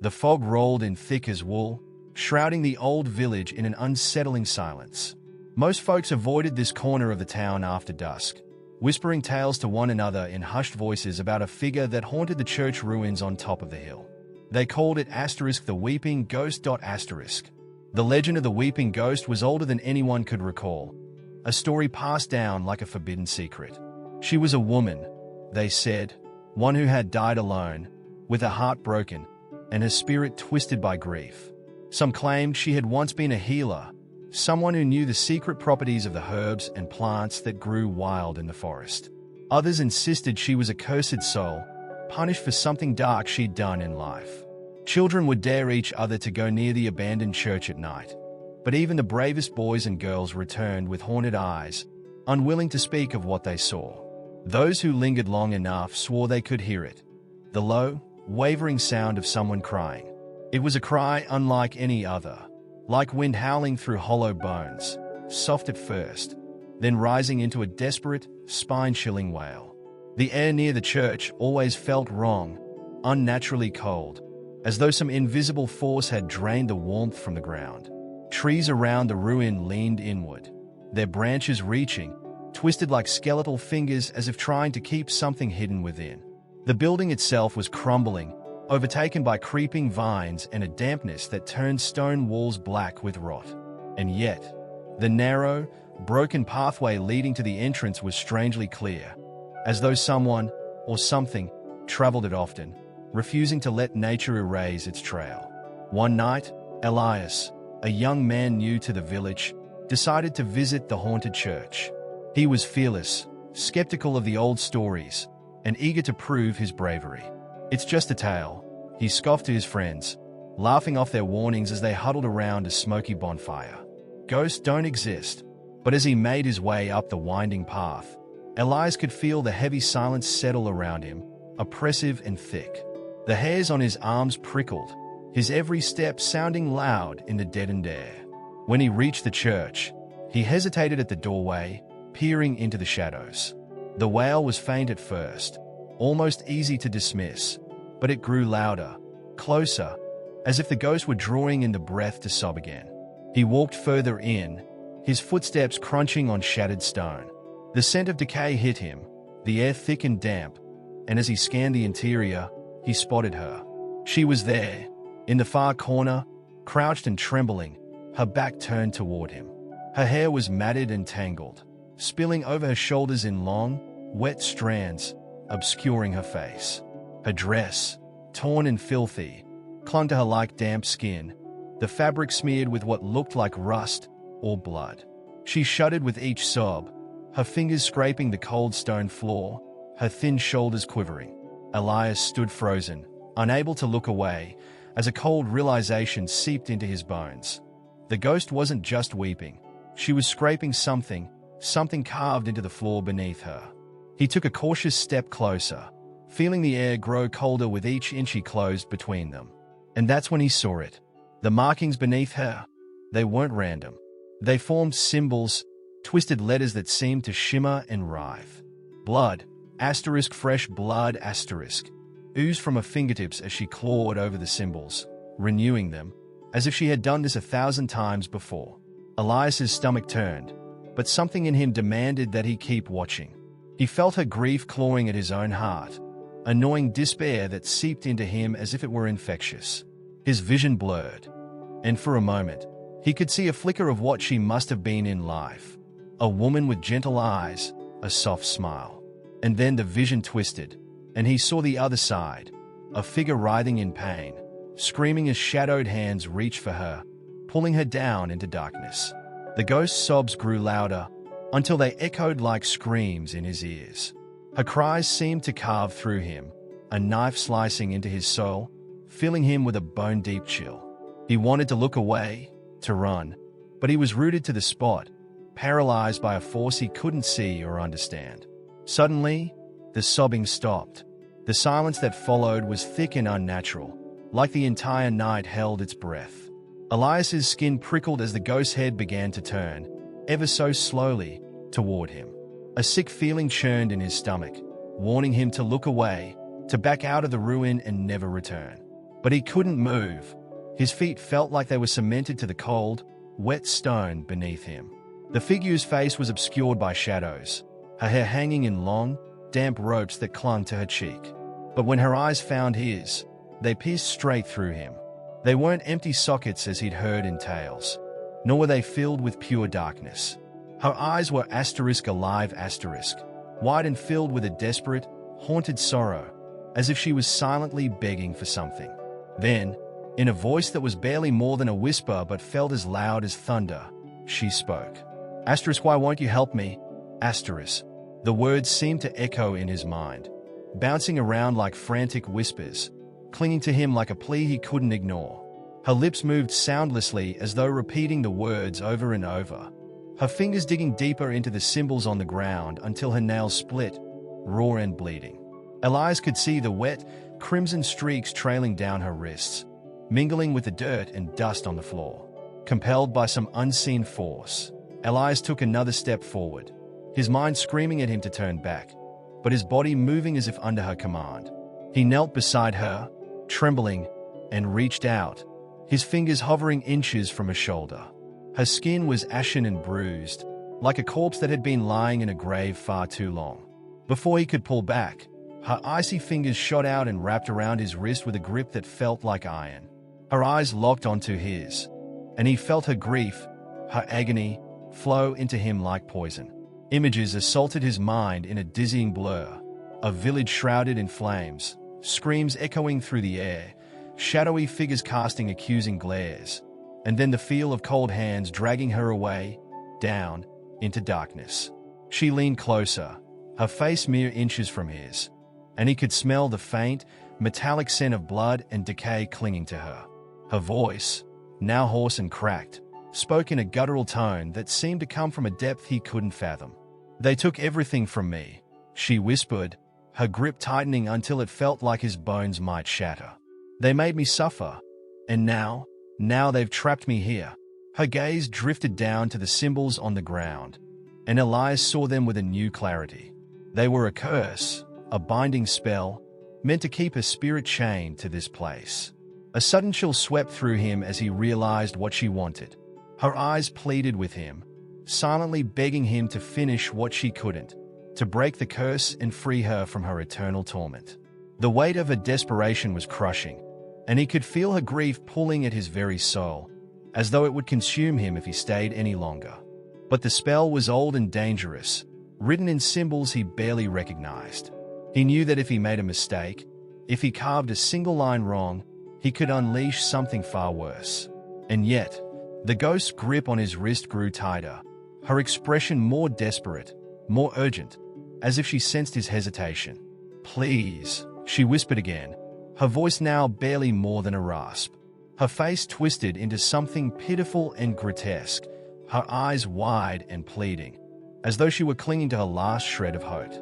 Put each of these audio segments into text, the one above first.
The fog rolled in thick as wool, shrouding the old village in an unsettling silence. Most folks avoided this corner of the town after dusk, whispering tales to one another in hushed voices about a figure that haunted the church ruins on top of the hill. They called it the Weeping Ghost. The legend of the Weeping Ghost was older than anyone could recall, a story passed down like a forbidden secret. She was a woman, they said, one who had died alone, with her heart broken, and her spirit twisted by grief. Some claimed she had once been a healer, someone who knew the secret properties of the herbs and plants that grew wild in the forest. Others insisted she was a cursed soul, punished for something dark she'd done in life. Children would dare each other to go near the abandoned church at night, but even the bravest boys and girls returned with haunted eyes, unwilling to speak of what they saw. Those who lingered long enough swore they could hear it, the low, wavering sound of someone crying. It was a cry unlike any other, like wind howling through hollow bones, soft at first, then rising into a desperate, spine-chilling wail. The air near the church always felt wrong, unnaturally cold, as though some invisible force had drained the warmth from the ground. Trees around the ruin leaned inward, their branches reaching, twisted like skeletal fingers as if trying to keep something hidden within. The building itself was crumbling, overtaken by creeping vines and a dampness that turned stone walls black with rot. And yet, the narrow, broken pathway leading to the entrance was strangely clear, as though someone, or something, traveled it often, refusing to let nature erase its trail. One night, Elias, a young man new to the village, decided to visit the haunted church. He was fearless, skeptical of the old stories, and eager to prove his bravery. "It's just a tale," he scoffed to his friends, laughing off their warnings as they huddled around a smoky bonfire. "Ghosts don't exist." But as he made his way up the winding path, Elias could feel the heavy silence settle around him, oppressive and thick. The hairs on his arms prickled, his every step sounding loud in the deadened air. When he reached the church, he hesitated at the doorway, peering into the shadows. The wail was faint at first, almost easy to dismiss, but it grew louder, closer, as if the ghost were drawing in the breath to sob again. He walked further in, his footsteps crunching on shattered stone. The scent of decay hit him, the air thick and damp, and as he scanned the interior, he spotted her. She was there, in the far corner, crouched and trembling, her back turned toward him. Her hair was matted and tangled, spilling over her shoulders in long, wet strands, obscuring her face. Her dress, torn and filthy, clung to her like damp skin, the fabric smeared with what looked like rust or blood. She shuddered with each sob, her fingers scraping the cold stone floor, her thin shoulders quivering. Elias stood frozen, unable to look away, as a cold realization seeped into his bones. The ghost wasn't just weeping. She was scraping something carved into the floor beneath her. He took a cautious step closer, feeling the air grow colder with each inch he closed between them. And that's when he saw it. The markings beneath her, they weren't random. They formed symbols, twisted letters that seemed to shimmer and writhe. Blood, fresh blood, oozed from her fingertips as she clawed over the symbols, renewing them, as if she had done this 1,000 times before. Elias's stomach turned, but something in him demanded that he keep watching. He felt her grief clawing at his own heart, a gnawing despair that seeped into him as if it were infectious. His vision blurred, and for a moment, he could see a flicker of what she must have been in life. A woman with gentle eyes, a soft smile. And then the vision twisted, and he saw the other side, a figure writhing in pain, screaming as shadowed hands reached for her, pulling her down into darkness. The ghost's sobs grew louder, until they echoed like screams in his ears. Her cries seemed to carve through him, a knife slicing into his soul, filling him with a bone-deep chill. He wanted to look away, to run, but he was rooted to the spot, paralyzed by a force he couldn't see or understand. Suddenly, the sobbing stopped. The silence that followed was thick and unnatural, like the entire night held its breath. Elias's skin prickled as the ghost's head began to turn, ever so slowly, toward him. A sick feeling churned in his stomach, warning him to look away, to back out of the ruin and never return. but he couldn't move. His feet felt like they were cemented to the cold, wet stone beneath him. The figure's face was obscured by shadows, her hair hanging in long, damp ropes that clung to her cheek. But when her eyes found his, they pierced straight through him. They weren't empty sockets as he'd heard in tales, nor were they filled with pure darkness. Her eyes were alive, wide and filled with a desperate, haunted sorrow, as if she was silently begging for something. Then, in a voice that was barely more than a whisper but felt as loud as thunder, she spoke. Why won't you help me? The words seemed to echo in his mind, bouncing around like frantic whispers, clinging to him like a plea he couldn't ignore. Her lips moved soundlessly as though repeating the words over and over, her fingers digging deeper into the symbols on the ground until her nails split, raw and bleeding. Elias could see the wet, crimson streaks trailing down her wrists, mingling with the dirt and dust on the floor. Compelled by some unseen force, Elias took another step forward, his mind screaming at him to turn back, but his body moving as if under her command. He knelt beside her, trembling, and reached out, his fingers hovering inches from her shoulder. Her skin was ashen and bruised, like a corpse that had been lying in a grave far too long. Before he could pull back, her icy fingers shot out and wrapped around his wrist with a grip that felt like iron. Her eyes locked onto his, and he felt her grief, her agony, flow into him like poison. Images assaulted his mind in a dizzying blur, a village shrouded in flames, screams echoing through the air, shadowy figures casting accusing glares, and then the feel of cold hands dragging her away, down, into darkness. She leaned closer, her face mere inches from his, and he could smell the faint, metallic scent of blood and decay clinging to her. Her voice, now hoarse and cracked, spoke in a guttural tone that seemed to come from a depth he couldn't fathom. They took everything from me, she whispered, her grip tightening until it felt like his bones might shatter. They made me suffer, and now they've trapped me here. Her gaze drifted down to the symbols on the ground, and Elias saw them with a new clarity. They were a curse, a binding spell, meant to keep her spirit chained to this place. A sudden chill swept through him as he realized what she wanted. Her eyes pleaded with him, silently begging him to finish what she couldn't, to break the curse and free her from her eternal torment. The weight of her desperation was crushing, and he could feel her grief pulling at his very soul, as though it would consume him if he stayed any longer. But the spell was old and dangerous, written in symbols he barely recognized. He knew that if he made a mistake, if he carved a single line wrong, he could unleash something far worse. And yet, the ghost's grip on his wrist grew tighter, her expression more desperate, more urgent, as if she sensed his hesitation. Please, she whispered again, her voice now barely more than a rasp. Her face twisted into something pitiful and grotesque, her eyes wide and pleading, as though she were clinging to her last shred of hope.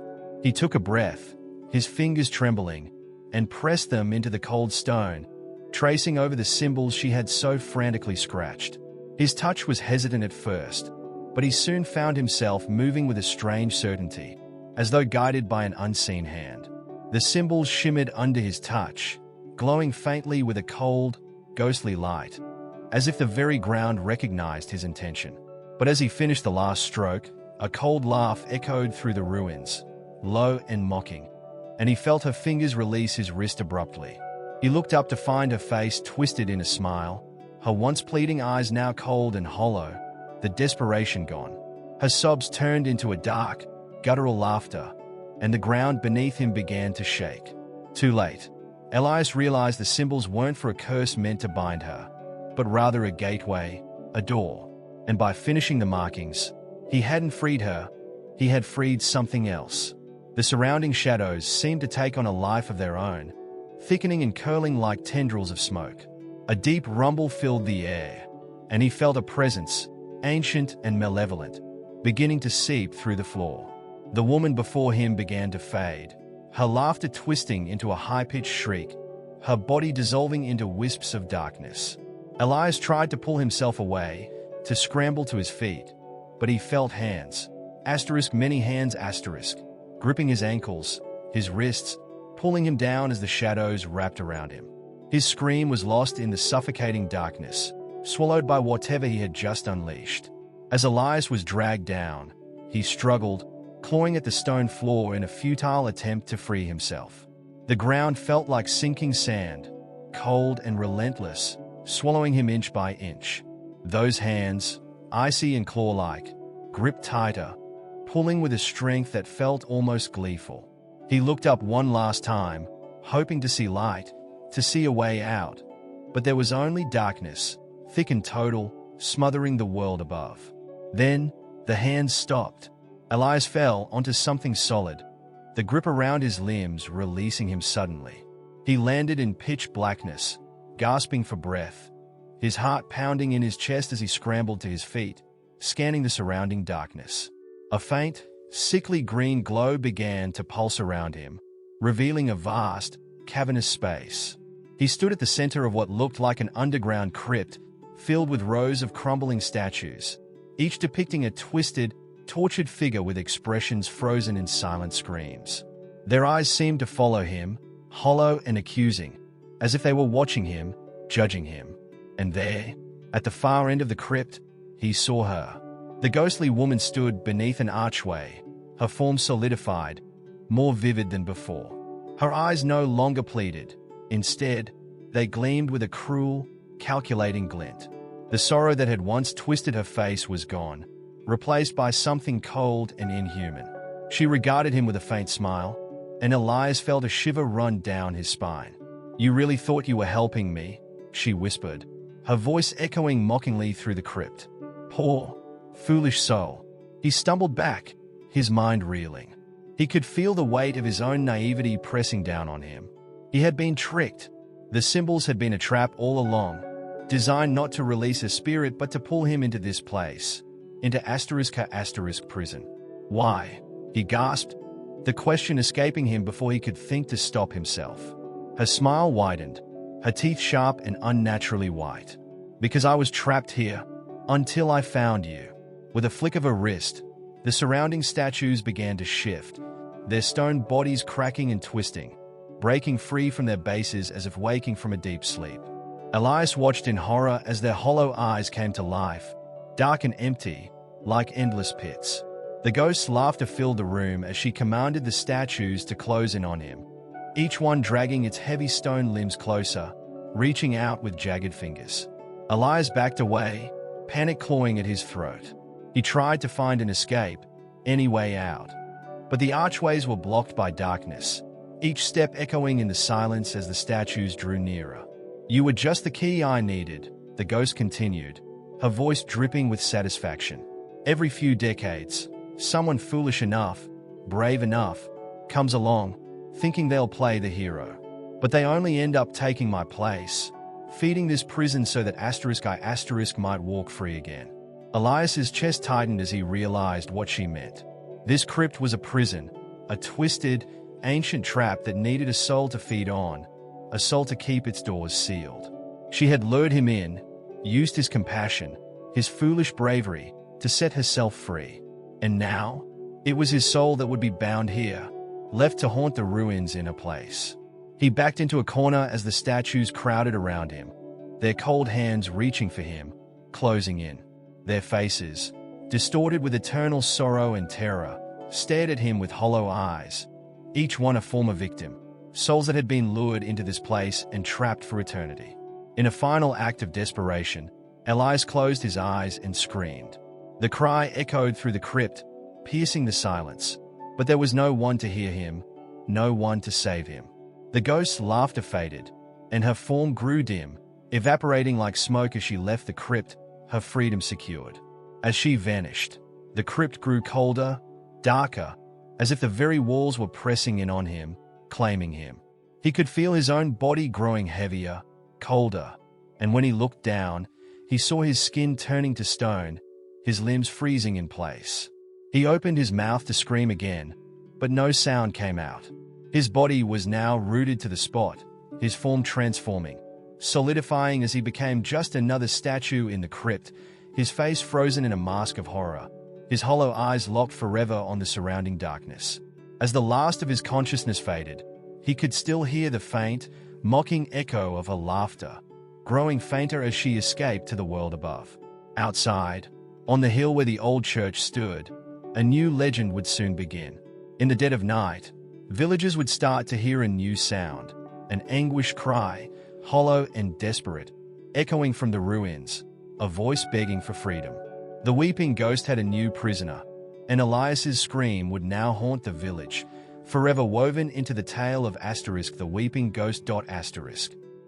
He took a breath, his fingers trembling, and pressed them into the cold stone, tracing over the symbols she had so frantically scratched. His touch was hesitant at first, but he soon found himself moving with a strange certainty, as though guided by an unseen hand. The symbols shimmered under his touch, glowing faintly with a cold, ghostly light, as if the very ground recognized his intention. But as he finished the last stroke, a cold laugh echoed through the ruins, low and mocking, and he felt her fingers release his wrist abruptly. He looked up to find her face twisted in a smile, her once pleading eyes now cold and hollow, the desperation gone. Her sobs turned into a dark, guttural laughter, and the ground beneath him began to shake. Too late, Elias realized the symbols weren't for a curse meant to bind her, but rather a gateway, a door. And by finishing the markings, he hadn't freed her, he had freed something else. The surrounding shadows seemed to take on a life of their own, thickening and curling like tendrils of smoke. A deep rumble filled the air, and he felt a presence, ancient and malevolent, beginning to seep through the floor. The woman before him began to fade, her laughter twisting into a high-pitched shriek, her body dissolving into wisps of darkness. Elias tried to pull himself away, to scramble to his feet, but he felt hands, many hands, gripping his ankles, his wrists, pulling him down as the shadows wrapped around him. His scream was lost in the suffocating darkness, swallowed by whatever he had just unleashed. As Elias was dragged down, he struggled, clawing at the stone floor in a futile attempt to free himself. The ground felt like sinking sand, cold and relentless, swallowing him inch by inch. Those hands, icy and claw-like, gripped tighter, pulling with a strength that felt almost gleeful. He looked up one last time, hoping to see light, to see a way out. But there was only darkness, thick and total, smothering the world above. Then, the hands stopped. Elias fell onto something solid, the grip around his limbs releasing him suddenly. He landed in pitch blackness, gasping for breath, his heart pounding in his chest as he scrambled to his feet, scanning the surrounding darkness. A faint, sickly green glow began to pulse around him, revealing a vast, cavernous space. He stood at the center of what looked like an underground crypt, filled with rows of crumbling statues, each depicting a twisted, tortured figure with expressions frozen in silent screams. Their eyes seemed to follow him, hollow and accusing, as if they were watching him, judging him. And there, at the far end of the crypt, he saw her. The ghostly woman stood beneath an archway, her form solidified, more vivid than before. Her eyes no longer pleaded. Instead, they gleamed with a cruel, calculating glint. The sorrow that had once twisted her face was gone, replaced by something cold and inhuman. She regarded him with a faint smile, and Elias felt a shiver run down his spine. "You really thought you were helping me?" she whispered, her voice echoing mockingly through the crypt. Poor, foolish soul. He stumbled back, his mind reeling. He could feel the weight of his own naivety pressing down on him. He had been tricked. The symbols had been a trap all along, designed not to release a spirit but to pull him into this place, into *** prison. Why? He gasped, the question escaping him before he could think to stop himself. Her smile widened, her teeth sharp and unnaturally white. "Because I was trapped here, until I found you." With a flick of a wrist, the surrounding statues began to shift, their stone bodies cracking and twisting, breaking free from their bases as if waking from a deep sleep. Elias watched in horror as their hollow eyes came to life, dark and empty, like endless pits. The ghost's laughter filled the room as she commanded the statues to close in on him, each one dragging its heavy stone limbs closer, reaching out with jagged fingers. Elias backed away, panic clawing at his throat. He tried to find an escape, any way out. But the archways were blocked by darkness, each step echoing in the silence as the statues drew nearer. "You were just the key I needed," the ghost continued, her voice dripping with satisfaction. "Every few decades, someone foolish enough, brave enough, comes along, thinking they'll play the hero. But they only end up taking my place, feeding this prison so that *** might walk free again." Elias's chest tightened as he realized what she meant. This crypt was a prison, a twisted, ancient trap that needed a soul to feed on, a soul to keep its doors sealed. She had lured him in, used his compassion, his foolish bravery, to set herself free. And now, it was his soul that would be bound here, left to haunt the ruins in her place. He backed into a corner as the statues crowded around him, their cold hands reaching for him, closing in. Their faces, distorted with eternal sorrow and terror, stared at him with hollow eyes, each one a former victim, souls that had been lured into this place and trapped for eternity. In a final act of desperation, Elias closed his eyes and screamed. The cry echoed through the crypt, piercing the silence, but there was no one to hear him, no one to save him. The ghost's laughter faded, and her form grew dim, evaporating like smoke as she left the crypt, her freedom secured. As she vanished, the crypt grew colder, darker, as if the very walls were pressing in on him, claiming him. He could feel his own body growing heavier, colder, and when he looked down, he saw his skin turning to stone, his limbs freezing in place. He opened his mouth to scream again, but no sound came out. His body was now rooted to the spot, his form transforming, solidifying as he became just another statue in the crypt, his face frozen in a mask of horror, his hollow eyes locked forever on the surrounding darkness. As the last of his consciousness faded, he could still hear the faint, mocking echo of her laughter, growing fainter as she escaped to the world above. Outside, on the hill where the old church stood, a new legend would soon begin. In the dead of night, villagers would start to hear a new sound, an anguished cry, hollow and desperate, echoing from the ruins, a voice begging for freedom. The weeping ghost had a new prisoner, and Elias's scream would now haunt the village, forever woven into the tale of *, the weeping ghost.